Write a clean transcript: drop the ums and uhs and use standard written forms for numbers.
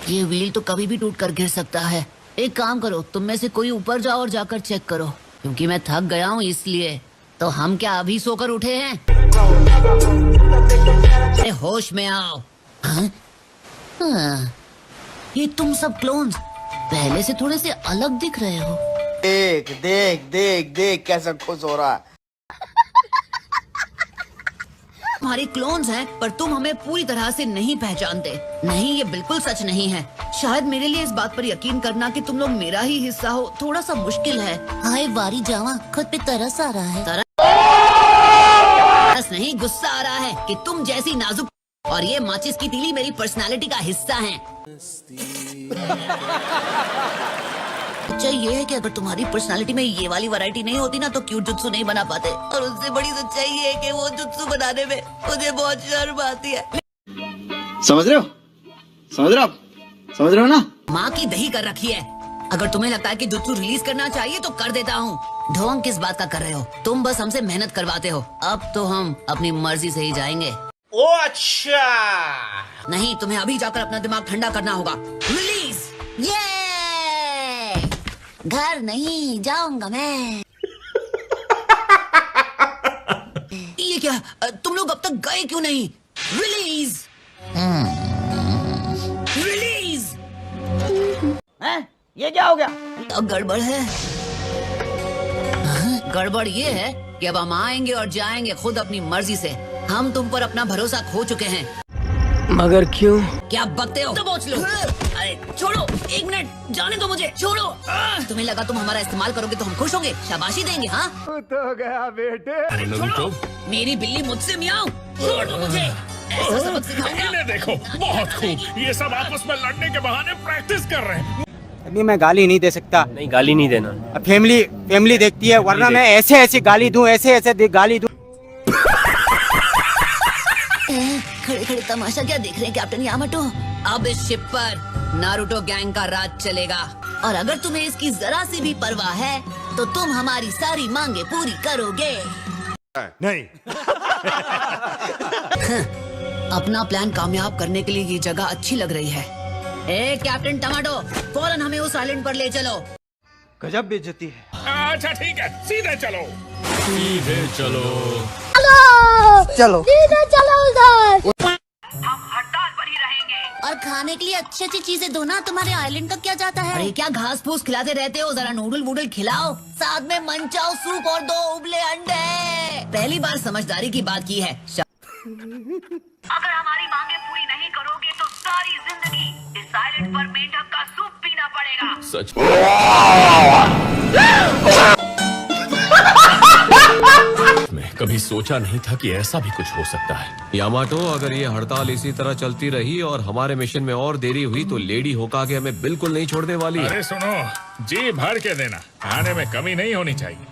ये व्हील तो कभी भी टूट कर गिर सकता है। एक काम करो, तुम में से कोई ऊपर जाओ और जाकर चेक करो, क्योंकि मैं थक गया हूँ इसलिए। तो हम क्या अभी सोकर उठे हैं? अरे होश में आओ। हाँ? हाँ। ये तुम सब क्लोन्स पहले से थोड़े से अलग दिख रहे हो। देख देख देख देख कैसा खुश हो रहा है। हमारे क्लोन्स हैं, पर तुम हमें पूरी तरह से नहीं पहचानते। नहीं, ये बिल्कुल सच नहीं है। शायद मेरे लिए इस बात पर यकीन करना कि तुम लोग मेरा ही हिस्सा हो थोड़ा सा मुश्किल है। हाय वारी जावा, खुद पे तरस आ रहा है। तरस नहीं, गुस्सा आ रहा है कि तुम जैसी नाजुक और ये माचिस की तीली मेरी पर्सनालिटी का हिस्सा हैं। अच्छा ये है कि अगर तुम्हारी पर्सनालिटी में ये वाली वैरायटी नहीं होती ना तो क्यूट जुत्सु नहीं बना पाते। और उससे बड़ी सच्चाई ये है कि वो जुत्सु बनाने में मुझे बहुत शर्म आती है। समझ रहे हो? समझ रहे हो? समझ रहे हो ना? माँ की दही कर रखी है। अगर तुम्हें लगता है कि जुत्सु रिलीज करना चाहिए तो कर देता हूँ। ढोंग किस बात का कर रहे हो? तुम बस हमसे मेहनत करवाते हो। अब तो हम अपनी मर्जी से ही जाएंगे। ओ अच्छा। नहीं, तुम्हें अभी जाकर अपना दिमाग ठंडा करना होगा। रिलीज! ये घर नहीं जाऊंगा मैं। ये क्या? तुम लोग अब तक गए क्यों नहीं? रिलीज! रिलीज! हैं? ये क्या हो गया? अब गड़बड़ है। गड़बड़ ये है कि अब हम आएंगे और जाएंगे खुद अपनी मर्जी से। हम तुम पर अपना भरोसा खो चुके हैं। मगर क्यों? क्या बकते हो? तो पूछ लो। अरे छोड़ो, एक मिनट, जाने दो मुझे, छोड़ो। तुम्हें लगा तुम हमारा इस्तेमाल करोगे तो हम खुश होंगे, शाबाशी देंगे? हाँ तो गया बेटे। अरे छोड़ो, मेरी बिल्ली मुझसे मियाऊं। छोड़ दो मुझे, ऐसा सबक सिखाऊंगा। इन्हें देखो, बहुत खूब। ये सब आपस में लड़ने के बहाने प्रैक्टिस कर रहे हैं। अभी मैं गाली नहीं दे सकता। नहीं, गाली नहीं देना। फैमिली देखती है, वरना मैं ऐसे गाली दूं, ऐसे गाली दूं। खड़े खड़े तमाशा क्या देख रहे हैं कैप्टन यामाटो? अब इस शिप पर नारुतो गैंग का राज चलेगा, और अगर तुम्हें इसकी जरा सी भी परवाह है तो तुम हमारी सारी मांगे पूरी करोगे। नहीं। अपना प्लान कामयाब करने के लिए ये जगह अच्छी लग रही है। ए कैप्टन टमाटो, फौरन हमें उस आइलैंड पर ले चलो। गजब बेइज्जती है। अच्छा ठीक है, सीधे चलो। सीधे चलो। चलो सीधे चलो उधर। हम हड़ताल पर ही रहेंगे। और खाने के लिए अच्छी अच्छी चीजें दो ना, तुम्हारे आइलैंड का क्या जाता है? अरे क्या घास फूस खिलाते रहते हो, जरा नूडल वूडल खिलाओ, साथ में मंचाओ सूप और 2 उबले अंडे। पहली बार समझदारी की बात की है। अगर हमारी मांगे पूरी नहीं करोगे तो सारी जिंदगी इस आइलैंड पर मेंढक का सूप पीना पड़ेगा। सच। मैं कभी सोचा नहीं था कि ऐसा भी कुछ हो सकता है। यामाटो, अगर ये हड़ताल इसी तरह चलती रही और हमारे मिशन में और देरी हुई तो लेडी होकागे हमें बिल्कुल नहीं छोड़ने वाली है। अरे सुनो, जी भर के देना, खाने में कमी नहीं होनी चाहिए।